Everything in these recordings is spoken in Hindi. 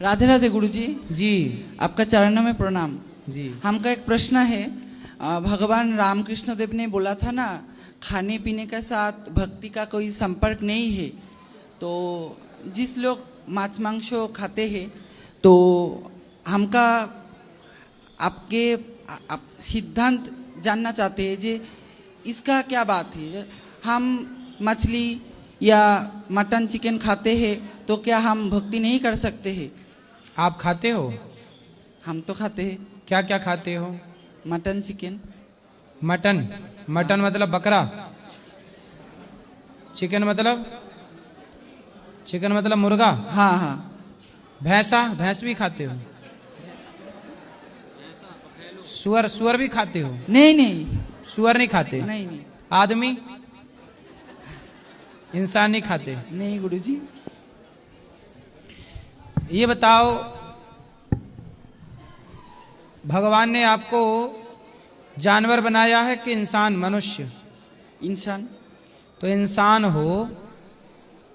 राधे राधे गुरुजी। जी आपका चरणों में प्रणाम जी। हमका एक प्रश्न है। भगवान रामकृष्ण देव ने बोला था ना, खाने पीने के साथ भक्ति का कोई संपर्क नहीं है। तो जिस लोग मांस मांस खाते हैं, तो हमका आपके आप सिद्धांत जानना चाहते हैं जी, इसका क्या बात है। हम मछली या मटन चिकन खाते हैं तो क्या हम भक्ति नहीं कर सकते हैं? आप खाते हो? हम तो खाते हैं। क्या क्या खाते हो? Mutton chicken. मटन? मटन मतलब बकरा? चिकन मतलब मुर्गा? हाँ हाँ। भैंस भी खाते हो? सुअर भी खाते हो? नहीं नहीं। सुअर नहीं खाते? नहीं नहीं। आदमी इंसान नहीं खाते? नहीं गुरुजी। ये बताओ, भगवान ने आपको जानवर बनाया है कि इंसान मनुष्य? इंसान। तो इंसान हो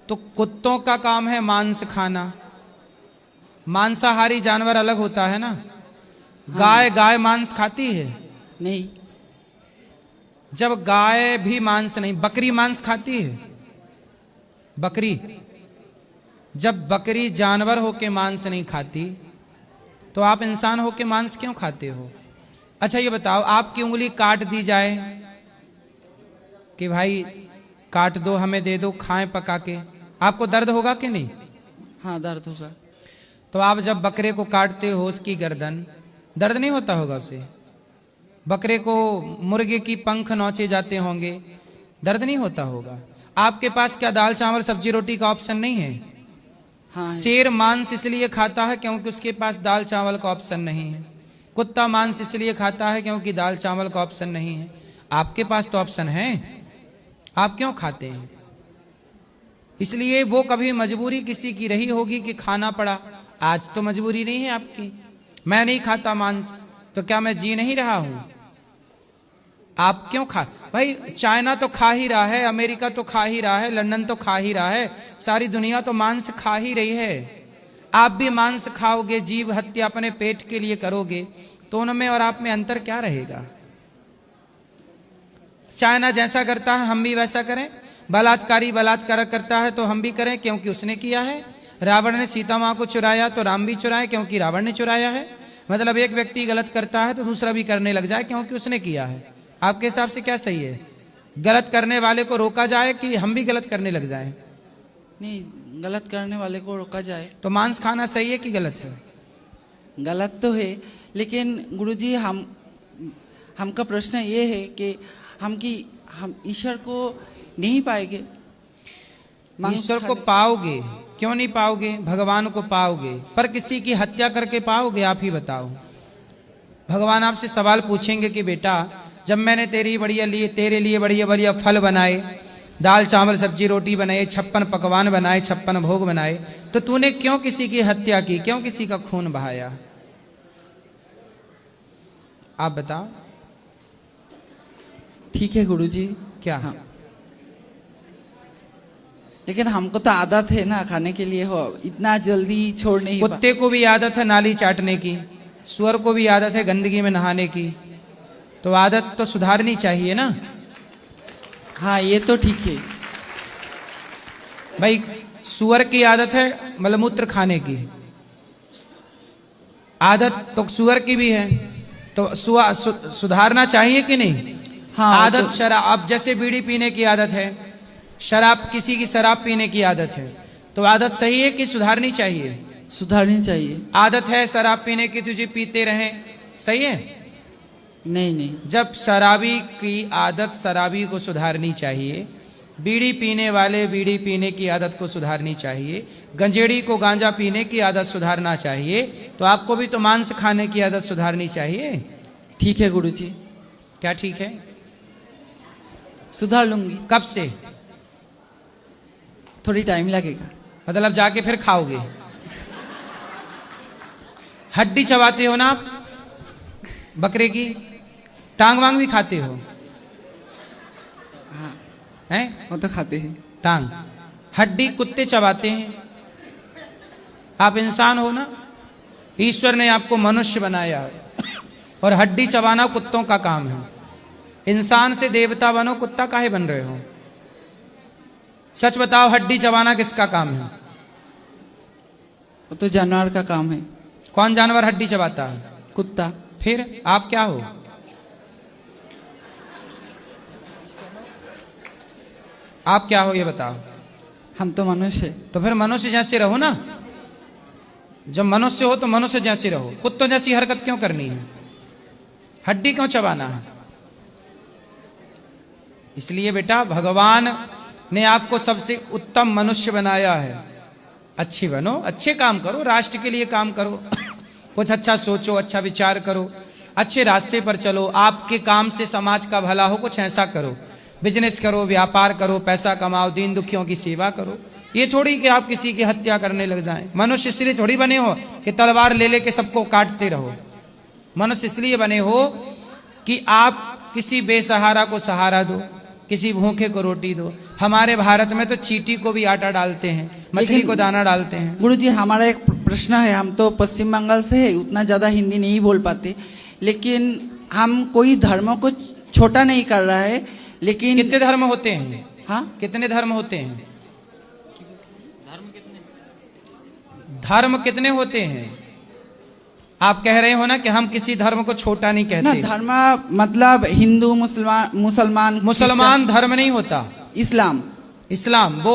तो कुत्तों का काम है मांस खाना। मांसाहारी जानवर अलग होता है ना। हाँ। गाय मांस खाती है? नहीं। जब गाय भी मांस नहीं, बकरी मांस खाती है? बकरी, जब बकरी जानवर होके मांस नहीं खाती, तो आप इंसान होके मांस क्यों खाते हो? अच्छा ये बताओ, आपकी उंगली काट दी जाए कि भाई काट दो, हमें दे दो, खाएं पका के, आपको दर्द होगा कि नहीं? हाँ दर्द होगा। तो आप जब बकरे को काटते हो उसकी गर्दन, दर्द नहीं होता होगा उसे? बकरे को, मुर्गे की पंख नोचे जाते होंगे, दर्द नहीं होता होगा? आपके पास क्या दाल चावल सब्जी रोटी का ऑप्शन नहीं है? हाँ है। शेर मांस इसलिए खाता है क्योंकि उसके पास दाल चावल का ऑप्शन नहीं है। कुत्ता मांस इसलिए खाता है क्योंकि दाल चावल का ऑप्शन नहीं है। आपके पास तो ऑप्शन है, आप क्यों खाते हैं? इसलिए वो कभी मजबूरी किसी की रही होगी कि खाना पड़ा। आज तो मजबूरी नहीं है आपकी। मैं नहीं खाता मांस तो क्या मैं जी नहीं रहा हूं? आप क्यों खा, भाई चाइना तो खा ही रहा है, अमेरिका तो खा ही रहा है, लंदन तो खा ही रहा है, सारी दुनिया तो मांस खा ही रही है। आप भी मांस खाओगे, जीव हत्या अपने पेट के लिए करोगे, तो उनमें और आप में अंतर क्या रहेगा? चाइना जैसा करता है हम भी वैसा करें। बलात्कारी बलात्कार करता है तो हम भी करें क्योंकि उसने किया है। रावण ने सीता मां को चुराया तो राम भी चुराए क्योंकि रावण ने चुराया है। मतलब एक व्यक्ति गलत करता है तो दूसरा भी करने लग जाए क्योंकि उसने किया है। आपके हिसाब से क्या सही है? गलत करने वाले को रोका जाए कि हम भी गलत करने लग जाएं? नहीं, गलत करने वाले को रोका जाए। तो मांस खाना सही है कि गलत है? गलत तो है, लेकिन गुरुजी हमका प्रश्न ये है कि हम ईश्वर को नहीं पाएंगे। ईश्वर को पाओगे, क्यों नहीं पाओगे? भगवान को पाओगे, पर किसी की हत्या करके पाओगे? आप ही बताओ। भगवान आपसे सवाल पूछेंगे कि बेटा, जब मैंने तेरे लिए बढ़िया बढ़िया फल बनाए, दाल चावल सब्जी रोटी बनाए, 56 पकवान बनाए, 56 भोग बनाए, तो तूने क्यों किसी की हत्या की? क्यों किसी का खून बहाया? आप बताओ। ठीक है गुरुजी। क्या? हाँ। लेकिन हमको तो आदत है ना खाने के लिए, हो इतना जल्दी छोड़ नहीं। कुत्ते को भी आदत है नाली चाटने की, सुअर को भी आदत है गंदगी में नहाने की, तो आदत तो सुधारनी चाहिए ना। हाँ ये तो ठीक है भाई, सुअर की आदत है मलमूत्र खाने की, आदत तो सुअर की भी है, तो सुधारना चाहिए कि नहीं? हाँ आदत तो... शराब, जैसे बीड़ी पीने की आदत है, शराब, किसी की शराब पीने की आदत है, तो आदत सही है कि सुधारनी चाहिए? सुधारनी चाहिए। आदत है शराब पीने की, तुझे पीते रहे, सही है? नहीं नहीं। जब शराबी की आदत शराबी को सुधारनी चाहिए, बीड़ी पीने वाले बीड़ी पीने की आदत को सुधारनी चाहिए, गंजेड़ी को गांजा पीने की आदत सुधारना चाहिए, तो आपको भी तो मांस खाने की आदत सुधारनी चाहिए। ठीक है गुरुजी। क्या ठीक है? सुधार लूंगी। कब से? थोड़ी टाइम लगेगा। मतलब जाके फिर खाओगे? हड्डी चबाते हो ना आप बकरे की? टांग वांग भी खाते हो? हाँ हैं? वो तो खाते हैं। टांग, हड्डी कुत्ते चबाते हैं, आप इंसान हो ना, ईश्वर ने आपको मनुष्य बनाया है और हड्डी चबाना कुत्तों का काम है। इंसान से देवता बनो, कुत्ता काहे बन रहे हो? सच बताओ, हड्डी चबाना किसका काम है? वो तो जानवर का काम है। कौन जानवर हड्डी चबाता है? कुत्ता। फिर आप क्या हो? आप क्या हो ये बताओ? हम तो मनुष्य है। तो फिर मनुष्य जैसे रहो ना। जब मनुष्य हो तो मनुष्य जैसे रहो। कुत्तों जैसी हरकत क्यों करनी है? हड्डी क्यों चबाना है? इसलिए बेटा, भगवान ने आपको सबसे उत्तम मनुष्य बनाया है। अच्छी बनो, अच्छे काम करो, राष्ट्र के लिए काम करो, कुछ अच्छा सोचो, अच्छा विचार करो, अच्छे रास्ते पर चलो, आपके काम से समाज का भला हो, कुछ ऐसा करो। बिजनेस करो, व्यापार करो, पैसा कमाओ, दीन दुखियों की सेवा करो। ये थोड़ी कि आप किसी की हत्या करने लग जाएं। मनुष्य इसलिए थोड़ी बने हो कि तलवार ले लेके सबको काटते रहो। मनुष्य इसलिए बने हो कि आप किसी बेसहारा को सहारा दो, किसी भूखे को रोटी दो। हमारे भारत में तो चींटी को भी आटा डालते हैं, मछली को दाना डालते हैं। गुरुजी, हमारा एक प्रश्न है। हम तो पश्चिम बंगाल से है, उतना ज्यादा हिंदी नहीं बोल पाते, लेकिन हम कोई धर्म को छोटा नहीं कर रहा है, लेकिन कितने धर्म होते हैं? हाँ, कितने धर्म होते हैं? धर्म कितने होते हैं? आप कह रहे हो ना कि हम किसी धर्म को छोटा नहीं ना कहते। धर्म मतलब हिंदू, मुसलमान धर्म नहीं होता। इस्लाम वो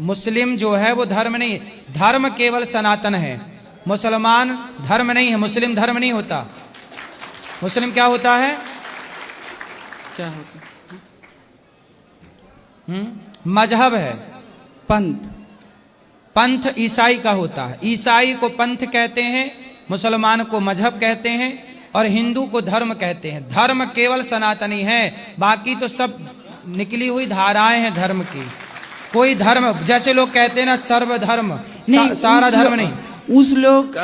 मुस्लिम जो है वो धर्म नहीं है। धर्म केवल सनातन है। मुसलमान धर्म नहीं है, मुस्लिम धर्म नहीं होता। मुस्लिम क्या होता है? क्या होता? मजहब है। पंथ ईसाई का होता है। ईसाई को पंथ कहते हैं, मुसलमान को मजहब कहते हैं और हिंदू को धर्म कहते हैं। धर्म केवल सनातनी है, बाकी तो सब निकली हुई धाराएं हैं धर्म की। कोई धर्म, जैसे लोग कहते हैं ना सर्वधर्म, सारा धर्म नहीं। उस लोग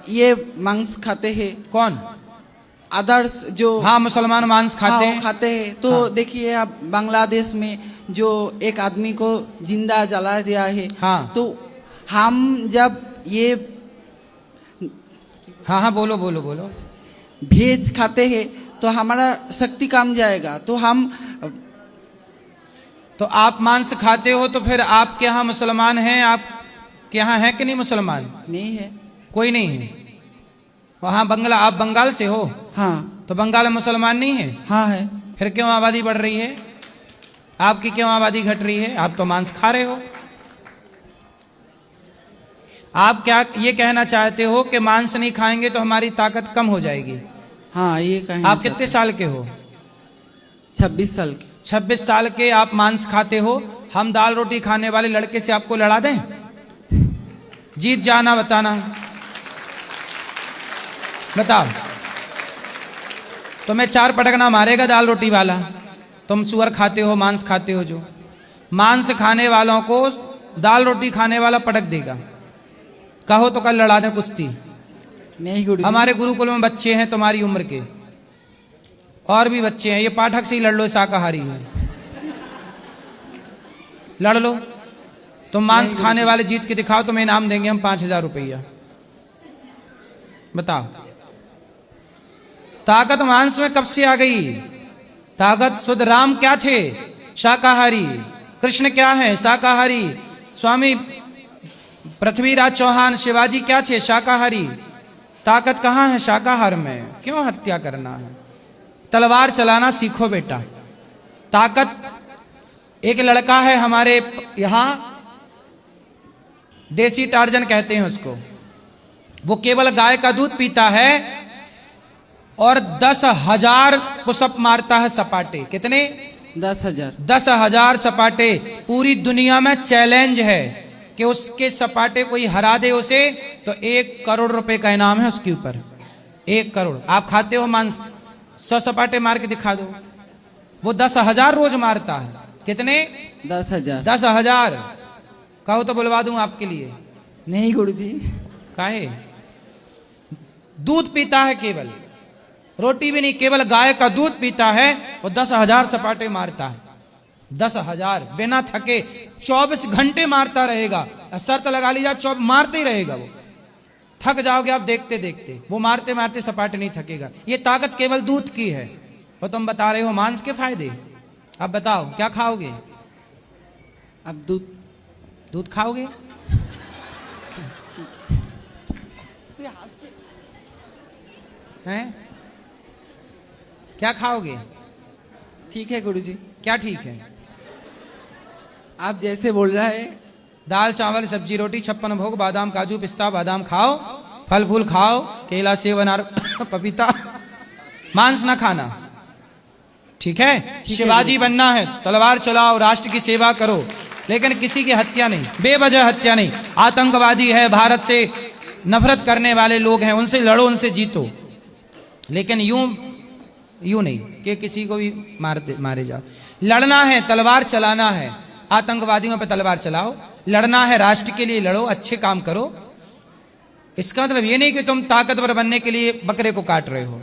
ये मांस खाते हैं। कौन? अदर्स जो, हाँ, मुसलमान मांस खाते हैं। खाते हैं। तो हाँ। देखिए, अब बांग्लादेश में जो एक आदमी को जिंदा जला दिया है। हाँ। तो हम जब ये हाँ, बोलो। भेज खाते हैं तो हमारा शक्ति कम जाएगा। तो आप मांस खाते हो तो फिर आपके यहाँ मुसलमान हैं? आपके यहाँ है कि नहीं मुसलमान? नहीं है। कोई नहीं है वहाँ। आप बंगाल से हो? हाँ। तो बंगाल में मुसलमान नहीं है? हाँ है। फिर क्यों आबादी बढ़ रही है? आपकी क्यों आबादी घट रही है? आप तो मांस खा रहे हो। आप क्या ये कहना चाहते हो कि मांस नहीं खाएंगे तो हमारी ताकत कम हो जाएगी? हाँ, ये कहना। आप कितने साल के हो? 26 साल के। 26 साल के आप मांस खाते हो। हम दाल रोटी खाने वाले लड़के से आपको लड़ा दें? जीत जाना, बताना। बताओ। तुम्हें 4 पटकना मारेगा दाल रोटी वाला। तुम सुअर खाते हो, मांस खाते हो। जो मांस खाने वालों को दाल रोटी खाने वाला पटक देगा। कहो तो कल लड़ा दें कुश्ती। नहीं गुरु, हमारे गुरुकुल में बच्चे हैं तुम्हारी उम्र के, और भी बच्चे हैं। ये पाठक से ही लड़ लो, शाकाहारी है, लड़ लो। तुम मांस खाने वाले जीत के दिखाओ, तुम्हें इनाम देंगे हम 5000 रुपया। बताओ, ताकत मांस में कब से आ गई? ताकत शुद्ध राम क्या थे? शाकाहारी। कृष्ण क्या है? शाकाहारी। स्वामी पृथ्वीराज चौहान, शिवाजी क्या थे? शाकाहारी। ताकत कहाँ है? शाकाहार में। क्यों हत्या करना है? तलवार चलाना सीखो बेटा। ताकत, एक लड़का है हमारे यहाँ, देसी टार्जन कहते हैं उसको। वो केवल गाय का दूध पीता है और 10,000 पुशअप मारता है सपाटे। कितने? 10,000। 10,000 सपाटे। पूरी दुनिया में चैलेंज है कि उसके सपाटे कोई हरा दे उसे तो 1 करोड़ रुपए का इनाम है उसके ऊपर। 1 करोड़। आप खाते हो मांस? 100 सपाटे मार के दिखा दो। वो 10,000 रोज मारता है। कितने? 10,000। 10,000। कहो तो बुलवा दूं आपके लिए। नहीं गुरुजी। काहे? दूध पीता है केवल, रोटी भी नहीं, केवल गाय का दूध पीता है और 10,000 सपाटे मारता है। 10,000 बिना थके 24 घंटे मारता रहेगा। शर्त लगा लीजिए मारते ही रहेगा वो। थक जाओगे आप देखते देखते, वो मारते मारते सपाटे नहीं थकेगा। ये ताकत केवल दूध की है। और तुम बता रहे हो मांस के फायदे। अब बताओ क्या खाओगे? अब दूध खाओगे? हैं? क्या खाओगे? ठीक है गुरुजी, क्या ठीक है? आप जैसे बोल रहा है। दाल चावल सब्जी रोटी 56 भोग बादाम काजू पिस्ता बादाम खाओ, फल फूल खाओ, केला सेब अनार पपीता, मांस ना खाना। ठीक है? शिवाजी बनना है, तलवार चलाओ, राष्ट्र की सेवा करो, लेकिन किसी की हत्या नहीं, बेवजह हत्या नहीं। आतंकवादी है, भारत से नफरत करने वाले लोग हैं, उनसे लड़ो, उनसे जीतो, लेकिन यूं नहीं कि किसी को भी मारे जाओ। लड़ना है, तलवार चलाना है, आतंकवादियों पर तलवार चलाओ। लड़ना है राष्ट्र के लिए लड़ो, अच्छे काम करो। इसका मतलब ये नहीं कि तुम ताकतवर बनने के लिए बकरे को काट रहे हो।